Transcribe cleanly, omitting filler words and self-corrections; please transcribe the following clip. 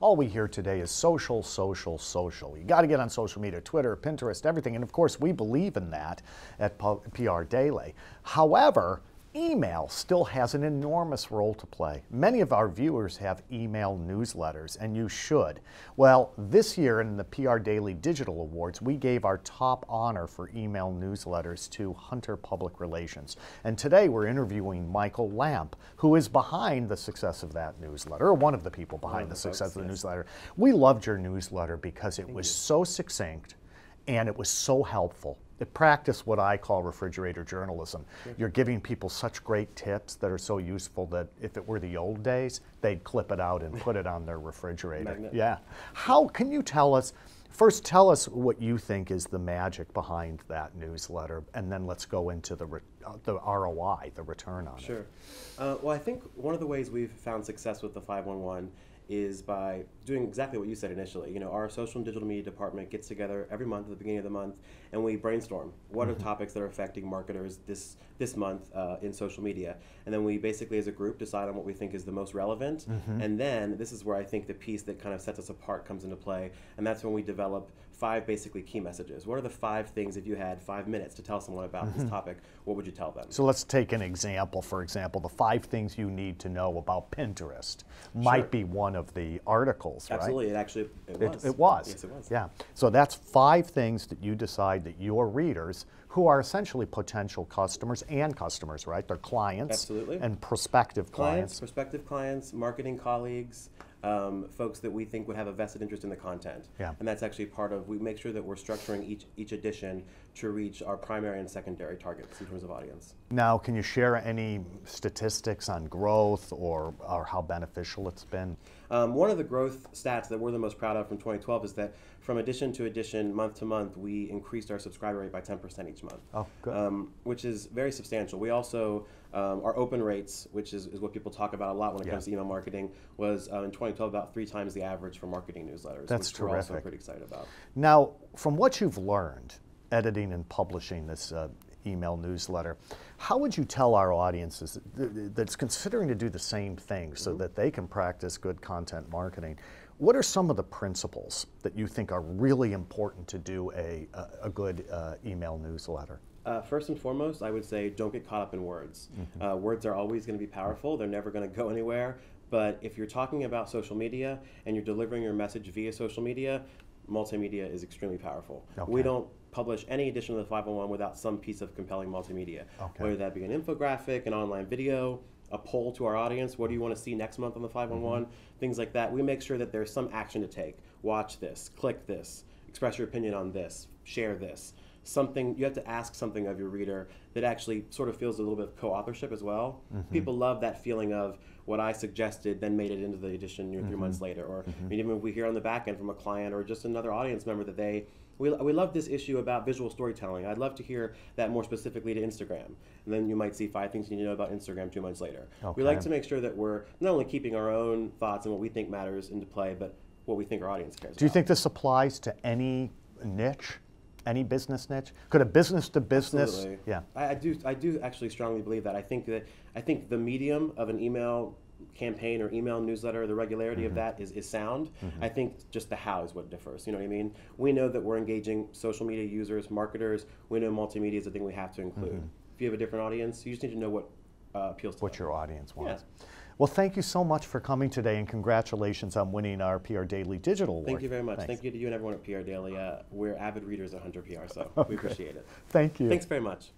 all we hear today is social, social, social. You got to get on social media, Twitter, Pinterest, everything. And of course, we believe in that at PR Daily. However, email still has an enormous role to play. Many of our viewers have email newsletters, and you should. Well, this year in the PR Daily Digital Awards, we gave our top honor for email newsletters to Hunter Public Relations. And today we're interviewing Michael Lamp, who is behind the success of that newsletter, or one of the people behind the success of the newsletter. We loved your newsletter because it was so succinct and it was so helpful. It practiced what I call refrigerator journalism. Sure. You're giving people such great tips that are so useful that if it were the old days, they'd clip it out and put it on their refrigerator. Magnet. Yeah. How can you tell us, first tell us what you think is the magic behind that newsletter, and then let's go into the ROI, the return on it. Sure. Well, I think one of the ways we've found success with the 511 is by doing exactly what you said initially. You know, our social and digital media department gets together every month at the beginning of the month, and we brainstorm what are topics that are affecting marketers this month in social media. And then we basically as a group decide on what we think is the most relevant. And then this is where I think the piece that kind of sets us apart comes into play, and that's when we develop 5 basically key messages. What are the 5 things, if you had 5 minutes to tell someone about this topic, what would you tell them? So let's take an example. For example, the 5 things you need to know about Pinterest might be one of the articles, right? Absolutely, it actually was. It was. Yes, it was. Yeah. So that's 5 things that you decide that your readers, who are essentially potential customers and customers, right? They're clients. Absolutely. And prospective clients. Prospective clients, marketing colleagues, folks that we think would have a vested interest in the content. Yeah. And that's actually part of, we make sure that we're structuring each edition to reach our primary and secondary targets in terms of audience. Now, can you share any statistics on growth or how beneficial it's been? One of the growth stats that we're the most proud of from 2012 is that from edition to edition, month to month, we increased our subscriber rate by 10% each month. Oh, good. Which is very substantial. We also, our open rates, which is what people talk about a lot when it comes to email marketing, was in 2012 about 3 times the average for marketing newsletters. That's which terrific. We're also pretty excited about. Now, from what you've learned, editing and publishing this email newsletter, how would you tell our audiences that's considering to do the same thing so that they can practice good content marketing? What are some of the principles that you think are really important to do a good email newsletter? First and foremost, I would say don't get caught up in words. Words are always going to be powerful. They're never going to go anywhere. But if you're talking about social media and you're delivering your message via social media, multimedia is extremely powerful. Okay. We don't publish any edition of the 511 without some piece of compelling multimedia, whether that be an infographic, an online video, a poll to our audience, what do you want to see next month on the 511, things like that. We make sure that there's some action to take. Watch this, click this, express your opinion on this, share this. Something, you have to ask something of your reader that actually sort of feels a little bit of co-authorship as well. People love that feeling of what I suggested then made it into the edition 3 months later, or even if we hear on the back end from a client or just another audience member that we love this issue about visual storytelling. I'd love to hear that more specifically to Instagram. And then you might see 5 things you need to know about Instagram 2 months later. We like to make sure that we're not only keeping our own thoughts and what we think matters into play, but what we think our audience cares about. Do you think this applies to any niche? Any business niche? Could a business to business? Absolutely. Yeah. I do actually strongly believe that. I think the medium of an email campaign or email newsletter, the regularity of that is sound. I think just the how is what differs. You know what I mean? We know that we're engaging social media users, marketers. We know multimedia is a thing we have to include. If you have a different audience, you just need to know what appeals to what them. your audience wants. Yeah. Well, thank you so much for coming today, and congratulations on winning our PR Daily Digital Award. Thank you very much. Thanks. Thank you to you and everyone at PR Daily. We're avid readers at Hunter PR, so we appreciate it. Thank you. Thanks very much.